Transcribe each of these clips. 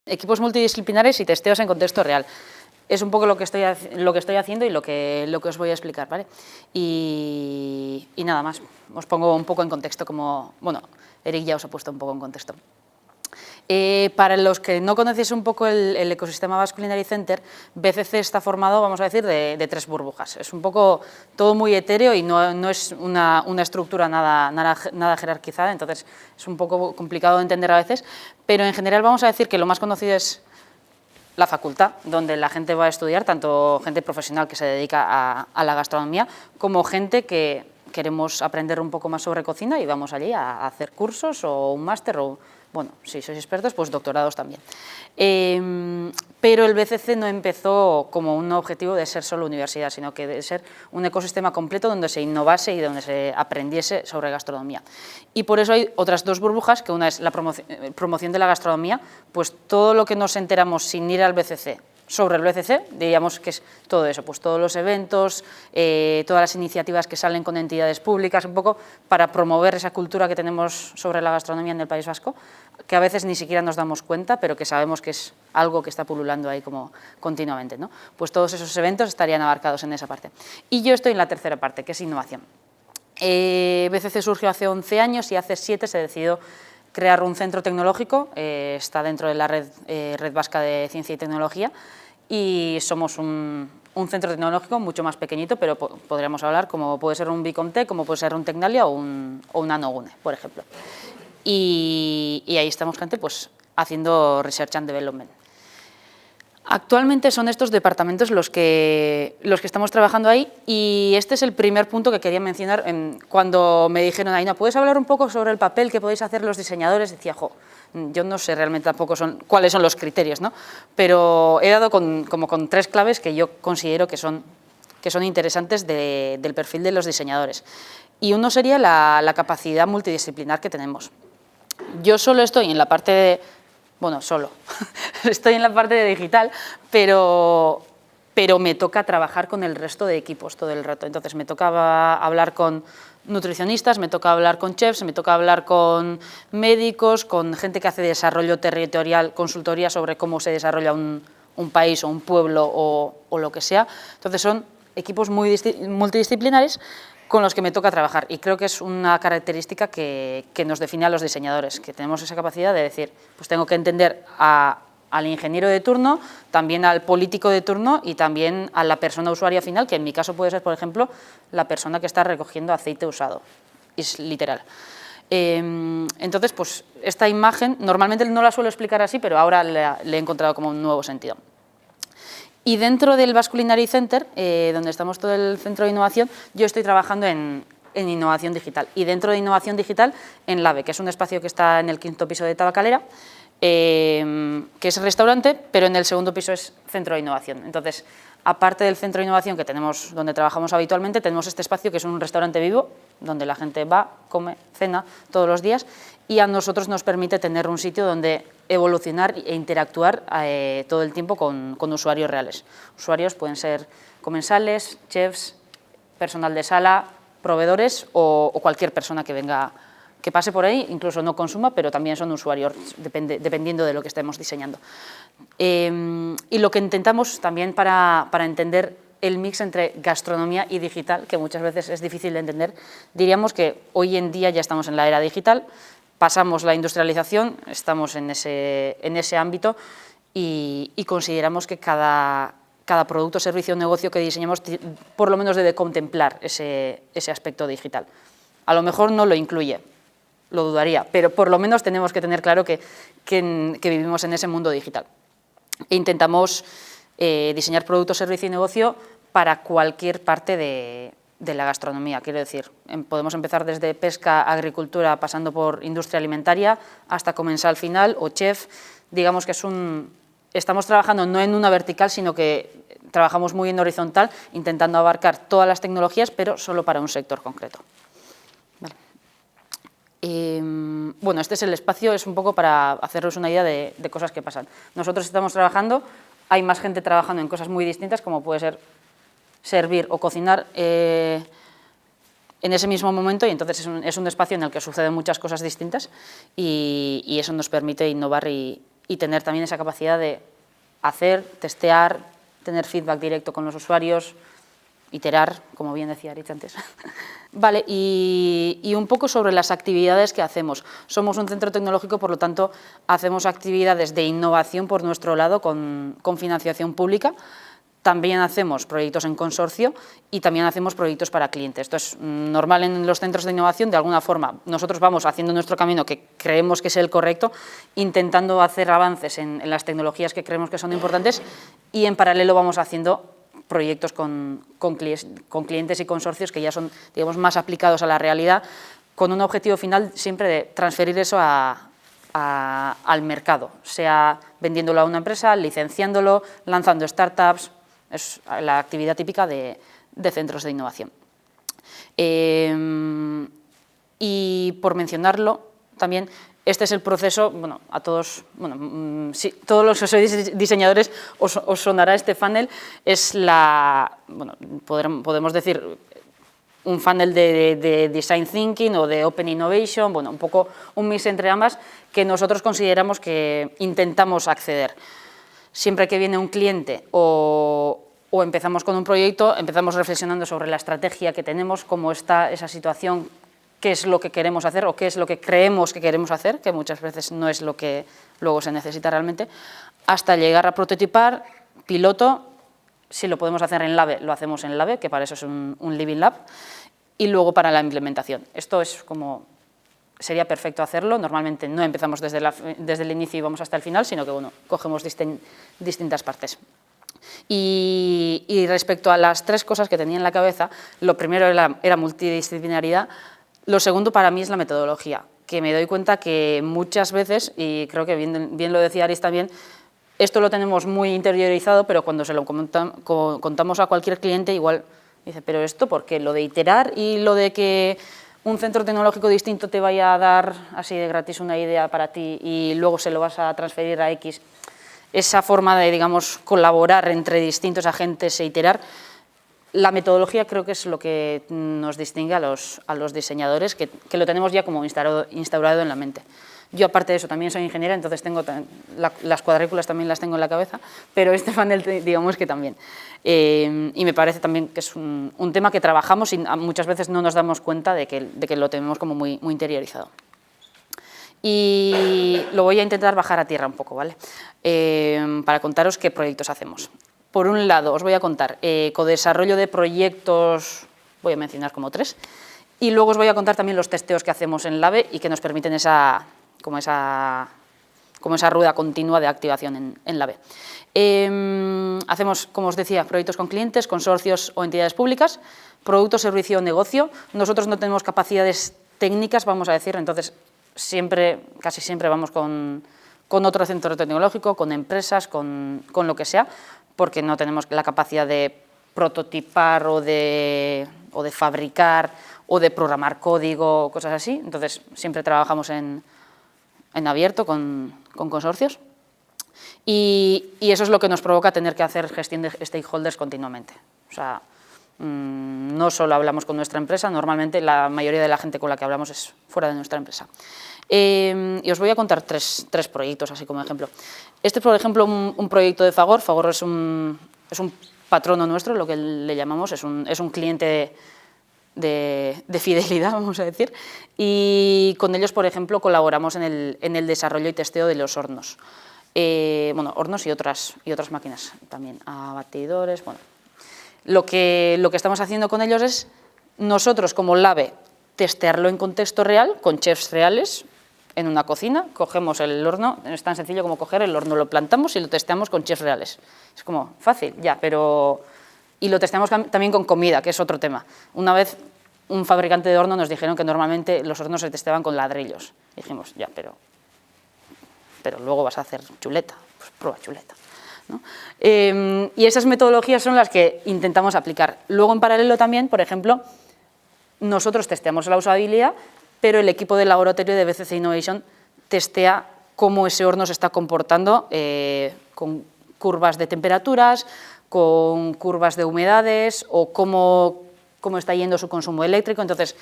equipos multidisciplinares y testeos en contexto real. Es un poco lo que estoy haciendo y lo que os voy a explicar, ¿vale? Y nada más, os pongo un poco en contexto, como, bueno, Eric ya os ha puesto un poco en contexto. Para los que no conocéis un poco el ecosistema Basque Culinary Center, BCC está formado, vamos a decir, de 3 burbujas. Es un poco todo muy etéreo y no es una estructura nada jerarquizada, entonces es un poco complicado de entender a veces, pero en general vamos a decir que lo más conocido es la facultad, donde la gente va a estudiar, tanto gente profesional que se dedica a la gastronomía, como gente que queremos aprender un poco más sobre cocina y vamos allí a hacer cursos o un máster o, bueno, si sois expertos, pues doctorados también. Pero el BCC no empezó como un objetivo de ser solo universidad, sino que de ser un ecosistema completo donde se innovase y donde se aprendiese sobre gastronomía. Y por eso hay otras 2 burbujas, que una es la promoción de la gastronomía, pues todo lo que nos enteramos sin ir al BCC sobre el BCC, diríamos que es todo eso, pues todos los eventos, todas las iniciativas que salen con entidades públicas, un poco para promover esa cultura que tenemos sobre la gastronomía en el País Vasco, que a veces ni siquiera nos damos cuenta, pero que sabemos que es algo que está pululando ahí como continuamente, ¿no? Pues todos esos eventos estarían abarcados en esa parte. Y yo estoy en la tercera parte, que es innovación. BCC surgió hace 11 años y hace 7 se decidió crear un centro tecnológico, está dentro de la Red Vasca de Ciencia y Tecnología, y somos un centro tecnológico mucho más pequeñito, pero podríamos hablar como puede ser un Bicomtec, como puede ser un Tecnalia o un Nanogune, por ejemplo. Y ahí estamos gente pues, haciendo Research and Development. Actualmente son estos departamentos los que estamos trabajando ahí y este es el primer punto que quería mencionar. Cuando me dijeron, Aina, ¿puedes hablar un poco sobre el papel que podéis hacer los diseñadores? Decía, yo no sé realmente tampoco cuáles son los criterios, ¿no? Pero he dado como con 3 claves que yo considero que son interesantes del perfil de los diseñadores. Y uno sería la capacidad multidisciplinar que tenemos. Yo solo estoy en la parte de... Bueno, solo. Estoy en la parte de digital, pero me toca trabajar con el resto de equipos todo el rato. Entonces me toca hablar con nutricionistas, me toca hablar con chefs, me toca hablar con médicos, con gente que hace desarrollo territorial, consultoría sobre cómo se desarrolla un país o un pueblo o lo que sea. Entonces son equipos muy multidisciplinares con los que me toca trabajar y creo que es una característica que nos define a los diseñadores, que tenemos esa capacidad de decir, pues tengo que entender al ingeniero de turno, también al político de turno y también a la persona usuaria final, que en mi caso puede ser, por ejemplo, la persona que está recogiendo aceite usado, es literal. Entonces, pues esta imagen, normalmente no la suelo explicar así, pero ahora le he encontrado como un nuevo sentido. Y dentro del Basque Culinary Center, donde estamos todo el centro de innovación, yo estoy trabajando en innovación digital. Y dentro de innovación digital, en LAVE, que es un espacio que está en el 5º piso de Tabacalera, que es restaurante, pero en el 2º piso es centro de innovación. Entonces, aparte del centro de innovación que tenemos, donde trabajamos habitualmente, tenemos este espacio que es un restaurante vivo, donde la gente va, come, cena todos los días, y a nosotros nos permite tener un sitio donde evolucionar e interactuar todo el tiempo con usuarios reales. Usuarios pueden ser comensales, chefs, personal de sala, proveedores o cualquier persona que venga, que pase por ahí, incluso no consuma, pero también son usuarios, dependiendo de lo que estemos diseñando. Y lo que intentamos también para entender el mix entre gastronomía y digital, que muchas veces es difícil de entender, diríamos que hoy en día ya estamos en la era digital, pasamos la industrialización, estamos en ese ámbito y consideramos que cada producto, servicio o negocio que diseñemos por lo menos debe contemplar ese aspecto digital. A lo mejor no lo incluye, lo dudaría, pero por lo menos tenemos que tener claro que vivimos en ese mundo digital. E intentamos diseñar producto, servicio y negocio para cualquier parte de la gastronomía, quiero decir, podemos empezar desde pesca, agricultura, pasando por industria alimentaria, hasta comensal final o chef. Digamos que estamos trabajando no en una vertical, sino que trabajamos muy en horizontal, intentando abarcar todas las tecnologías, pero solo para un sector concreto. Vale. Bueno, este es el espacio, es un poco para haceros una idea de cosas que pasan. Nosotros estamos trabajando, hay más gente trabajando en cosas muy distintas, como puede ser servir o cocinar en ese mismo momento, y entonces es un espacio en el que suceden muchas cosas distintas y eso nos permite innovar y y tener también esa capacidad de hacer, testear, tener feedback directo con los usuarios, iterar, como bien decía Rich antes. Vale, y un poco sobre las actividades que hacemos. Somos un centro tecnológico, por lo tanto, hacemos actividades de innovación por nuestro lado con financiación pública. También hacemos proyectos en consorcio y también hacemos proyectos para clientes. Esto es normal en los centros de innovación, de alguna forma. Nosotros vamos haciendo nuestro camino que creemos que es el correcto, intentando hacer avances en las tecnologías que creemos que son importantes y en paralelo vamos haciendo proyectos con clientes y consorcios que ya son, digamos, más aplicados a la realidad, con un objetivo final siempre de transferir eso al mercado, sea vendiéndolo a una empresa, licenciándolo, lanzando startups. Es la actividad típica de centros de innovación. Y por mencionarlo también, este es el proceso, bueno, a todos, bueno, sí, todos los que sois diseñadores os sonará este funnel, es bueno, podemos decir un funnel de Design Thinking o de Open Innovation, bueno, un poco un mix entre ambas que nosotros consideramos que intentamos acceder. Siempre que viene un cliente o empezamos con un proyecto, empezamos reflexionando sobre la estrategia que tenemos, cómo está esa situación, qué es lo que queremos hacer o qué es lo que creemos que queremos hacer, que muchas veces no es lo que luego se necesita realmente, hasta llegar a prototipar, piloto, si lo podemos hacer en Lave, lo hacemos en Lave, que para eso es un Living Lab, y luego para la implementación. Esto es como, sería perfecto hacerlo, normalmente no empezamos desde el inicio y vamos hasta el final, sino que bueno, cogemos distintas partes. Y respecto a las tres cosas que tenía en la cabeza, lo primero era multidisciplinaridad. Lo segundo para mí es la metodología, que me doy cuenta que muchas veces, y creo que bien lo decía Aris también, esto lo tenemos muy interiorizado, pero cuando se lo contamos a cualquier cliente igual dice, pero esto, ¿por qué? Lo de iterar y lo de que un centro tecnológico distinto te vaya a dar así de gratis una idea para ti y luego se lo vas a transferir a X, esa forma de, digamos, colaborar entre distintos agentes e iterar. La metodología creo que es lo que nos distingue a los diseñadores, que lo tenemos ya como instaurado en la mente. Yo, aparte de eso, también soy ingeniera, entonces tengo las cuadrículas también las tengo en la cabeza, pero este funnel, digamos que también. Y me parece también que es un tema que trabajamos y muchas veces no nos damos cuenta de que lo tenemos como muy interiorizado. Y lo voy a intentar bajar a tierra un poco, ¿vale? Para contaros qué proyectos hacemos. Por un lado, os voy a contar codesarrollo de proyectos, voy a mencionar como 3, y luego os voy a contar también los testeos que hacemos en Lave y que nos permiten esa rueda continua de activación en Lave. Hacemos, como os decía, proyectos con clientes, consorcios o entidades públicas, producto, servicio o negocio. Nosotros no tenemos capacidades técnicas, vamos a decir, entonces casi siempre vamos con otro centro tecnológico, con empresas, con lo que sea, porque no tenemos la capacidad de prototipar o de fabricar o de programar código, cosas así. Entonces, siempre trabajamos en abierto con consorcios. Y eso es lo que nos provoca tener que hacer gestión de stakeholders continuamente. O sea, no solo hablamos con nuestra empresa, normalmente la mayoría de la gente con la que hablamos es fuera de nuestra empresa. Y os voy a contar tres proyectos, así como ejemplo. Este es, por ejemplo, un proyecto de Fagor. Fagor es un patrono nuestro, lo que le llamamos, es un cliente de fidelidad, vamos a decir, y con ellos, por ejemplo, colaboramos en el desarrollo y testeo de los hornos. Bueno, hornos y otras máquinas también, abatidores, bueno. Lo que estamos haciendo con ellos es, nosotros como Lave, testearlo en contexto real, con chefs reales, en una cocina, cogemos el horno, es tan sencillo como coger el horno, lo plantamos y lo testeamos con chefs reales. Es como fácil, ya, pero... Y lo testeamos también con comida, que es otro tema. Una vez un fabricante de horno nos dijeron que normalmente los hornos se testeaban con ladrillos. Dijimos, ya, pero luego vas a hacer chuleta, pues prueba chuleta, ¿no? Y esas metodologías son las que intentamos aplicar. Luego, en paralelo también, por ejemplo, nosotros testeamos la usabilidad, pero el equipo de laboratorio de BCC Innovation testea cómo ese horno se está comportando con curvas de temperaturas, con curvas de humedades o cómo está yendo su consumo eléctrico. Entonces,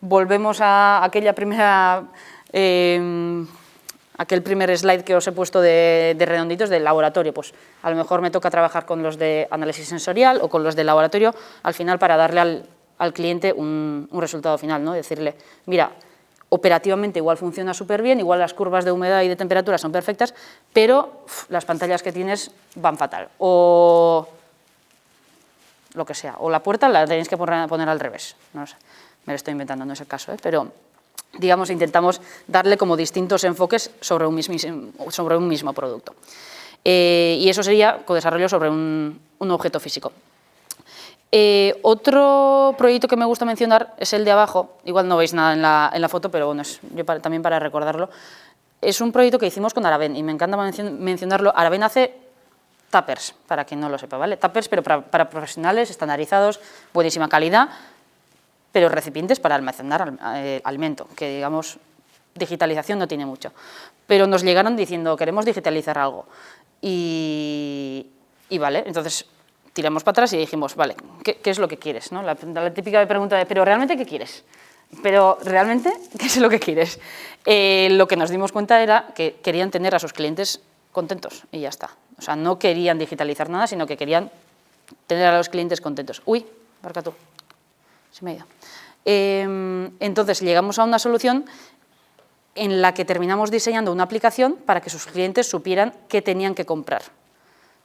volvemos a aquella primera aquel primer slide que os he puesto de redonditos del laboratorio, pues a lo mejor me toca trabajar con los de análisis sensorial o con los del laboratorio al final para darle al cliente un resultado final, ¿no? Decirle, mira, operativamente igual funciona súper bien, igual las curvas de humedad y de temperatura son perfectas, pero las pantallas que tienes van fatal, o lo que sea, o la puerta la tenéis que poner al revés, no lo sé, me lo estoy inventando, no es el caso, pero digamos intentamos darle como distintos enfoques sobre un mismo producto. Y eso sería co-desarrollo sobre un objeto físico. Otro proyecto que me gusta mencionar es el de abajo, igual no veis nada en la foto, pero bueno, también para recordarlo. Es un proyecto que hicimos con Araven y me encanta mencionarlo. Araven hace tuppers, para quien no lo sepa, ¿vale? Tuppers, pero para profesionales, estandarizados, buenísima calidad, pero recipientes para almacenar alimento, que digamos, digitalización no tiene mucho. Pero nos llegaron diciendo, queremos digitalizar algo. Y vale, entonces tiramos para atrás y dijimos, vale, ¿qué es lo que quieres? ¿No? La típica pregunta de, ¿pero realmente qué quieres? ¿Pero realmente qué es lo que quieres? Lo que nos dimos cuenta era que querían tener a sus clientes contentos y ya está. O sea, no querían digitalizar nada, sino que querían tener a los clientes contentos. Uy, marca tú, se me ha ido. Entonces llegamos a una solución en la que terminamos diseñando una aplicación para que sus clientes supieran qué tenían que comprar.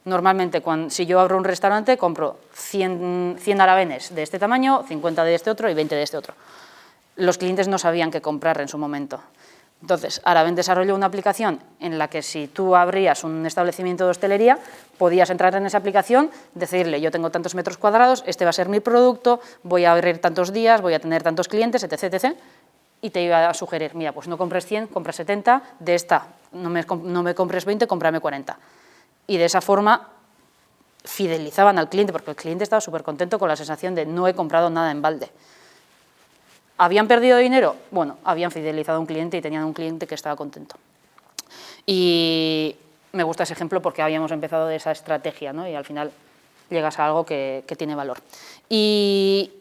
Normalmente, si yo abro un restaurante, compro 100 aravenes de este tamaño, 50 de este otro y 20 de este otro. Los clientes no sabían qué comprar en su momento. Entonces, Araven desarrolló una aplicación en la que si tú abrías un establecimiento de hostelería, podías entrar en esa aplicación, decirle, yo tengo tantos metros cuadrados, este va a ser mi producto, voy a abrir tantos días, voy a tener tantos clientes, etc., etc., y te iba a sugerir, mira, pues no compres 100, compra 70, de esta no me compres 20, cómprame 40. Y de esa forma fidelizaban al cliente, porque el cliente estaba súper contento con la sensación de no he comprado nada en balde. ¿Habían perdido dinero? Bueno, habían fidelizado a un cliente y tenían un cliente que estaba contento. Y me gusta ese ejemplo porque habíamos empezado de esa estrategia, ¿no? Y al final llegas a algo que tiene valor. Y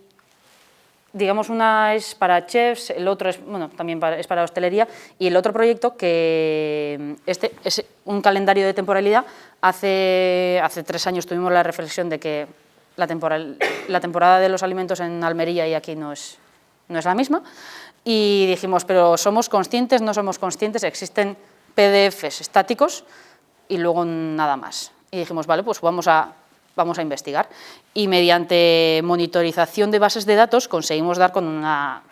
digamos, una es para chefs, el otro es, bueno, también es para hostelería, y el otro proyecto, que este es un calendario de temporalidad. Hace 3 años tuvimos la reflexión de que la temporada de los alimentos en Almería y aquí no es la misma, y dijimos, pero ¿somos conscientes? ¿No somos conscientes? Existen PDFs estáticos y luego nada más. Y dijimos, vale, pues vamos a investigar. Y mediante monitorización de bases de datos conseguimos dar con una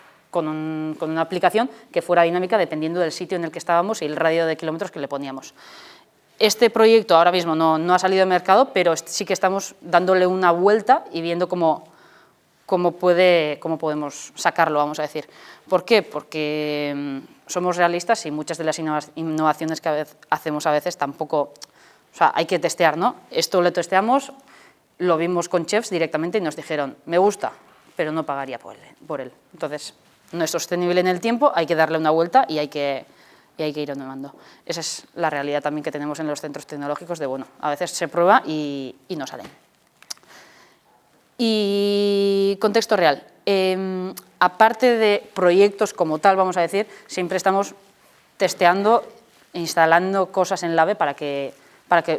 aplicación que fuera dinámica dependiendo del sitio en el que estábamos y el radio de kilómetros que le poníamos. Este proyecto ahora mismo no ha salido al mercado, pero sí que estamos dándole una vuelta y viendo cómo podemos sacarlo, vamos a decir. ¿Por qué? Porque somos realistas y muchas de las innovaciones que hacemos a veces tampoco... O sea, hay que testear, ¿no? Esto lo testeamos, lo vimos con chefs directamente y nos dijeron, me gusta, pero no pagaría por él. Entonces, no es sostenible en el tiempo, hay que darle una vuelta y hay que ir innovando. Esa es la realidad también que tenemos en los centros tecnológicos de, bueno, a veces se prueba y no salen. Y contexto real. Aparte de proyectos como tal, vamos a decir, siempre estamos testeando, instalando cosas en Lave para que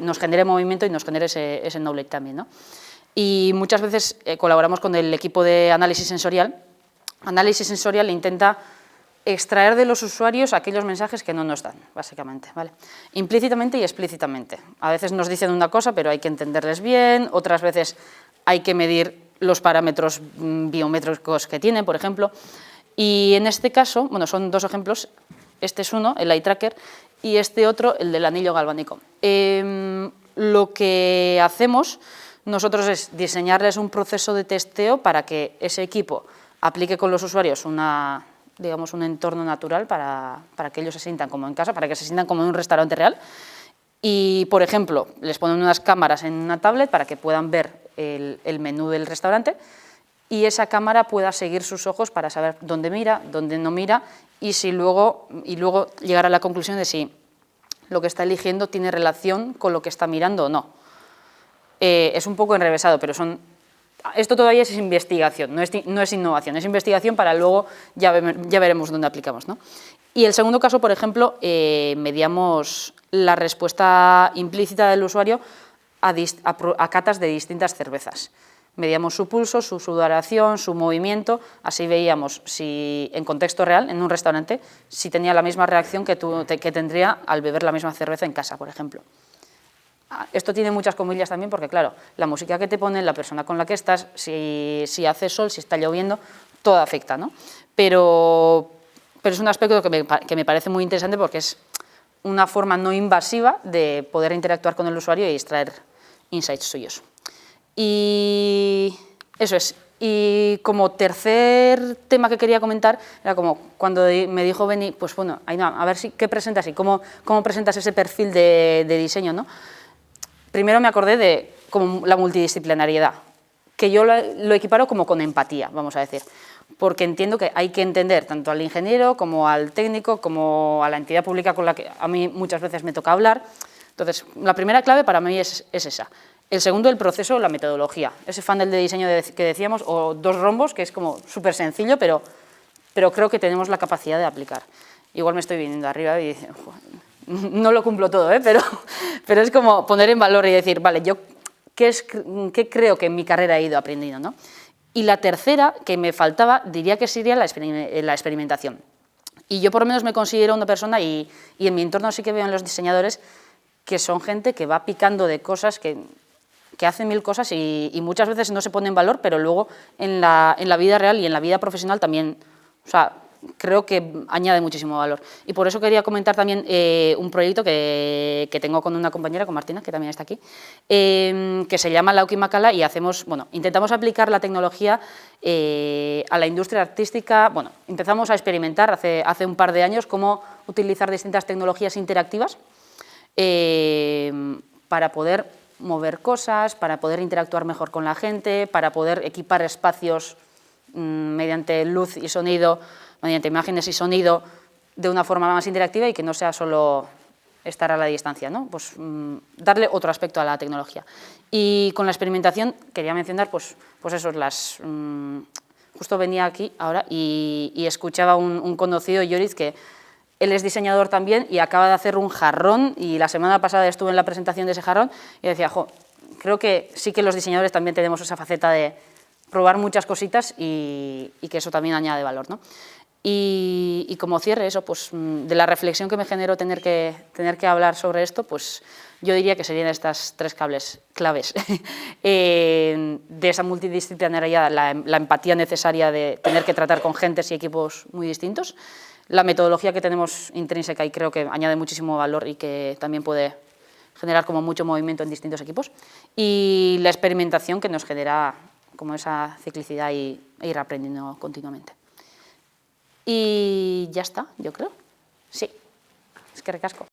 nos genere movimiento y nos genere ese knowledge también, ¿no? Y muchas veces colaboramos con el equipo de análisis sensorial. Análisis sensorial intenta extraer de los usuarios aquellos mensajes que no nos dan, básicamente, ¿vale? Implícitamente y explícitamente. A veces nos dicen una cosa, pero hay que entenderles bien, otras veces hay que medir los parámetros biométricos que tienen, por ejemplo. Y en este caso, bueno, son 2 ejemplos, este es uno, el eye tracker, y este otro, el del anillo galvánico. Lo que hacemos nosotros es diseñarles un proceso de testeo para que ese equipo aplique con los usuarios digamos, un entorno natural para que ellos se sientan como en casa, para que se sientan como en un restaurante real. Y, por ejemplo, les ponen unas cámaras en una tablet para que puedan ver el menú del restaurante y esa cámara pueda seguir sus ojos para saber dónde mira, dónde no mira y luego llegar a la conclusión de si lo que está eligiendo tiene relación con lo que está mirando o no. Es un poco enrevesado, pero son Esto todavía es investigación, no es innovación, es investigación para luego ya veremos dónde aplicamos, ¿no? Y el segundo caso, por ejemplo, medíamos la respuesta implícita del usuario a catas de distintas cervezas. Medíamos su pulso, su sudoración, su movimiento, así veíamos si en contexto real, en un restaurante, si tenía la misma reacción que tendría al beber la misma cerveza en casa, por ejemplo. Esto tiene muchas comillas también porque, claro, la música que te ponen, la persona con la que estás, si hace sol, si está lloviendo, todo afecta, ¿no? Pero es un aspecto que me parece muy interesante porque es una forma no invasiva de poder interactuar con el usuario y extraer insights suyos. Y eso es. Y como tercer tema que quería comentar, era como cuando me dijo Beni, pues bueno, Ainhoa, a ver qué presentas y cómo presentas ese perfil de diseño, ¿no? Primero me acordé de como la multidisciplinariedad, que yo lo equiparo como con empatía, vamos a decir, porque entiendo que hay que entender tanto al ingeniero como al técnico, como a la entidad pública con la que a mí muchas veces me toca hablar. Entonces, la primera clave para mí es esa. El segundo, el proceso, la metodología. Ese funnel de diseño que decíamos, o 2 rombos, que es como súper sencillo, pero creo que tenemos la capacidad de aplicar. Igual me estoy viniendo arriba y no lo cumplo todo, pero es como poner en valor y decir, vale, yo qué creo que en mi carrera he ido aprendiendo, ¿no? Y la tercera, que me faltaba, diría que sería la experimentación. Y yo por lo menos me considero una persona, y en mi entorno sí que veo en los diseñadores, que son gente que va picando de cosas, que hacen 1000 cosas y muchas veces no se pone en valor, pero luego en la vida real y en la vida profesional también, o sea, creo que añade muchísimo valor. Y por eso quería comentar también un proyecto que tengo con una compañera, con Martina, que también está aquí, que se llama Lauki Makala, y intentamos aplicar la tecnología a la industria artística. Bueno, empezamos a experimentar hace un par de años cómo utilizar distintas tecnologías interactivas para poder mover cosas, para poder interactuar mejor con la gente, para poder equipar espacios mediante luz y sonido, mediante imágenes y sonido, de una forma más interactiva y que no sea solo estar a la distancia, ¿no? Pues darle otro aspecto a la tecnología. Y con la experimentación quería mencionar, pues eso, justo venía aquí ahora y escuchaba un conocido, Lloris, que él es diseñador también y acaba de hacer un jarrón, y la semana pasada estuve en la presentación de ese jarrón y decía, creo que sí que los diseñadores también tenemos esa faceta de probar muchas cositas y que eso también añade valor, ¿no? Y como cierre eso, pues de la reflexión que me generó tener que hablar sobre esto, pues yo diría que serían estas 3 claves de esa multidisciplinariedad, la empatía necesaria de tener que tratar con gentes y equipos muy distintos, la metodología que tenemos intrínseca y creo que añade muchísimo valor y que también puede generar como mucho movimiento en distintos equipos, y la experimentación que nos genera como esa ciclicidad e ir aprendiendo continuamente. Y ya está, yo creo. Sí, es que recasco.